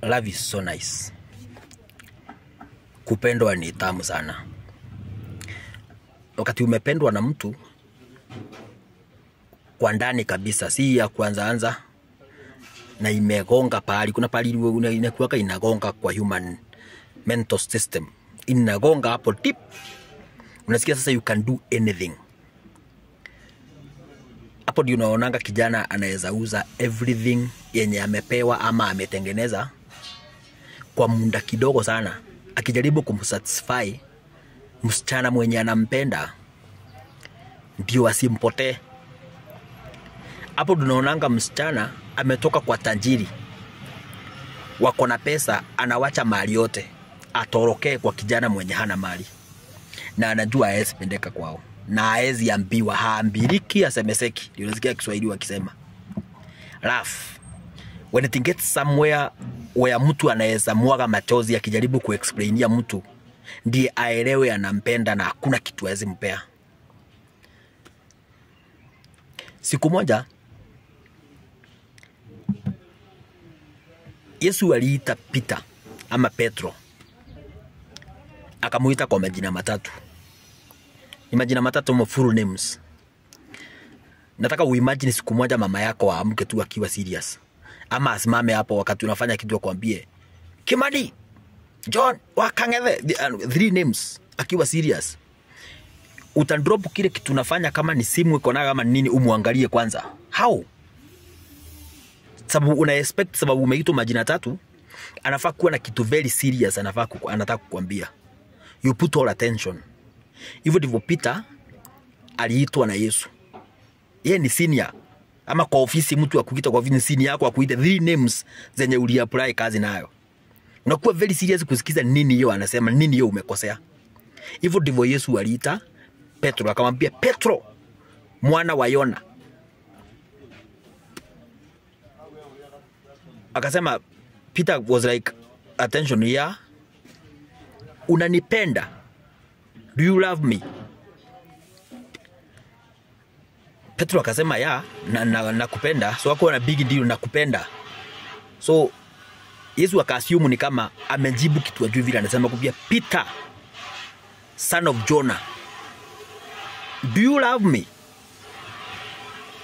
Love is so nice. Kupendwa ni tamu sana. Wakati umependwa na mtu kwa ndani kabisa, si ya kwanza anza na imegonga pahali, kuna pahali inakuwaka inagonga kwa human mental system, inagonga hapo deep, unasikia sasa you can do anything. Hapo ndio unaonanga kijana anaweza uza everything yenye amepewa ama ametengeneza kwa muda kidogo sana, akijaribu kumsatisfy msichana mwenye anampenda ndio asimpotee. Hapo tunaonanga msichana ametoka kwa tajiri, wako na pesa, anawacha mali yote atorokee kwa kijana mwenye hana mali, na anajua haezi pendeka kwao na haezi ambiwa, haambiriki asemeseki. Ndio unasikia Kiswahili wakisema laugh when it gets somewhere where mtu anaweza mwaga machozi akijaribu kuexplainia mtu ndiye aelewe anampenda na hakuna kitu haezi mpea. Siku moja Yesu aliita Peter ama Petro, akamuita kwa majina matatu. Ni majina matatu, full names. Nataka uimagine siku moja mama yako aamke tu akiwa serious, ama asimame hapo wakati unafanya kitu akwambie Kimani, John, Wakang'ethe, 3 names, akiwa serious. Utandrop kile kitu unafanya, kama ni simu iko na kama nini, umuangalie kwanza. How? Sababu una expect, sababu umeitwa majina tatu, anafaa kuwa na kitu very serious anataka kukwambia. You put all attention. Hivyo ndivyo Peter aliitwa na Yesu. Yeye ni senior. Ama kwa ofisi mtu akuita kwa ofisi senior yako akuite 3 names zenye uliapply kazi nayo. Unakuwa very serious kusikiza nini hiyo anasema, nini hiyo umekosea. Hivyo ndivyo Yesu aliita Petro, akamwambia Petro, mwana wa Yona. Akasema Peter was like, attention here, unanipenda? Do you love me? Petro akasema ya, nakupenda. So wako na big deal, nakupenda. So Yesu akaassume ni kama amejibu kitu ajui vile, anasema kupia Peter, son of Jonah, do you love me?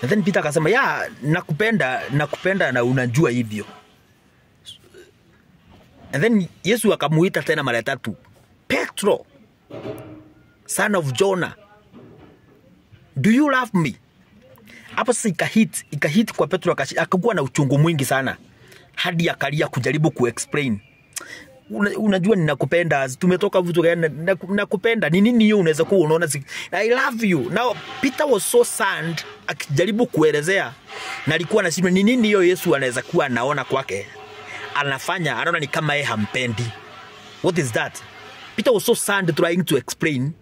And then Peter akasema ya, nakupenda na unajua hivyo. And then Yesu akamuita tena mara tatu, Petro, son of Jonah, do you love me? Hapo sasa ikahit kwa Petro, akakuwa na uchungu mwingi sana hadi akalia kujaribu kuexplain. Unajua ninakupenda, tumetoka vitu gani, nakupenda ni nini hiyo? Unaweza kuwa unaona I love you. Now Peter was so sad akijaribu kuelezea, na alikuwa anasema ni nini hiyo Yesu anaweza kuwa anaona kwake anafanya, anaona ni kama yeye hampendi. What is that? Peter was so sad trying to explain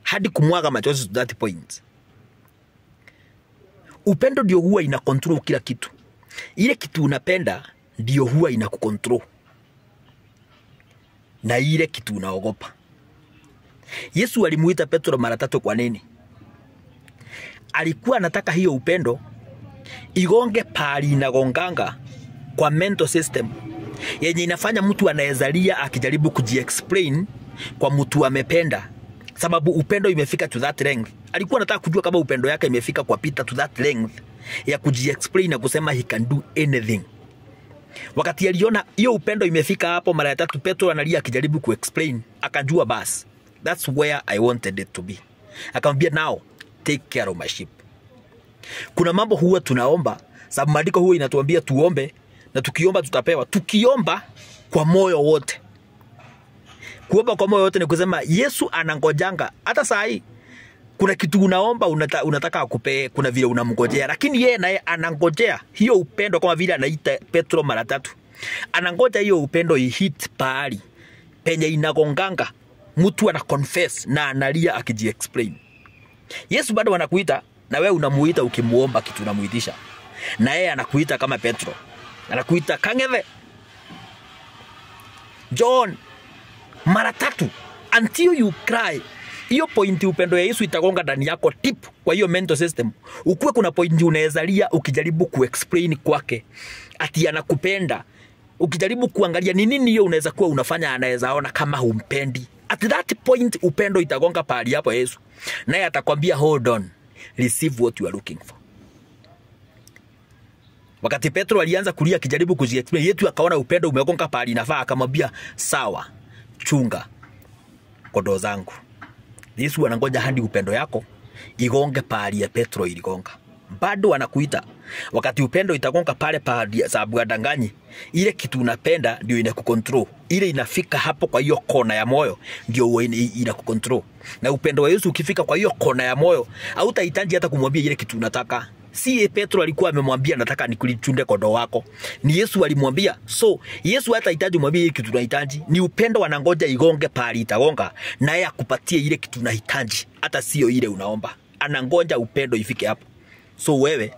hadi kumwaga machozi to that point. Upendo ndio huwa ina control kila kitu. Ile kitu unapenda ndio huwa ina kucontrol, na ile kitu unaogopa. Yesu alimuita Petro mara tatu kwa nini? Alikuwa anataka hiyo upendo igonge pali inagonganga kwa mental system yenye inafanya mtu anaezalia akijaribu kujiexplain kwa mtu amependa, sababu upendo imefika to that length. Alikuwa anataka kujua kama upendo yake imefika kwa Peter to that length ya kujiexplain na kusema he can do anything. Wakati aliona hiyo upendo imefika hapo mara tatu, Petro analia akijaribu kuexplain, akajua bas, that's where I wanted it to be. Akamwambia now take care of my sheep. Kuna mambo huwa tunaomba, sababu maandiko huwa inatuambia tuombe, na tukiomba tutapewa. Tukiomba kwa moyo wote. Kuomba kwa moyo wote ni kusema Yesu anangojanga. Hata saa hii kuna kitu unaomba, unataka akupe, kuna vile unamngojea, lakini yeye naye anangojea hiyo upendo, kama vile anaita Petro mara tatu. Anangoja hiyo upendo ihit pahali penye inagonganga, mtu ana confess na analia akijiexplain. Yesu bado anakuita, na wewe unamuita ukimuomba kitu unamuitisha, na yeye anakuita kama Petro. Anakuita Kang'ethe, John, mara tatu until you cry. Hiyo pointi upendo ya Yesu itagonga ndani yako tip kwa hiyo mental system. Ukuwe kuna pointi unaezalia ukijaribu kuexplain kwake ati anakupenda ukijaribu kuangalia ni nini hiyo unaweza kuwa unafanya anaweza ona kama humpendi, at that point upendo itagonga pahali hapo Yesu, naye atakwambia hold on, receive what you are looking for. Wakati Petro alianza kulia akijaribu kujiexplain, Yesu akaona upendo umegonga pahali inafaa, akamwambia sawa, chunga kondoo zangu. Yesu anangoja hadi upendo yako igonge pahali ya Petro iligonga. Bado anakuita. Wakati upendo itagonga pale pahali ya sababu adanganyi, ile kitu unapenda ndio inakukontrol. Ile inafika hapo kwa hiyo kona ya moyo ndio inakukontrol. Na upendo wa Yesu ukifika kwa hiyo kona ya moyo, hautahitaji hata kumwambia ile kitu unataka. Si Petro alikuwa amemwambia nataka nikulichunde kondoo wako. Ni Yesu alimwambia. So Yesu hata hitaji umwambie ile kitu unahitaji. Ni upendo wanangoja igonge pahali itagonga, naye akupatie ile kitu unahitaji, hata sio ile unaomba. Anangoja upendo ifike hapo. So wewe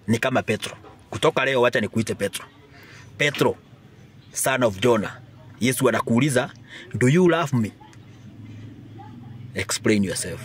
ni kama Petro. Kutoka leo wacha nikuite Petro. Petro, son of Jonah. Yesu anakuuliza, do you love me? Explain yourself.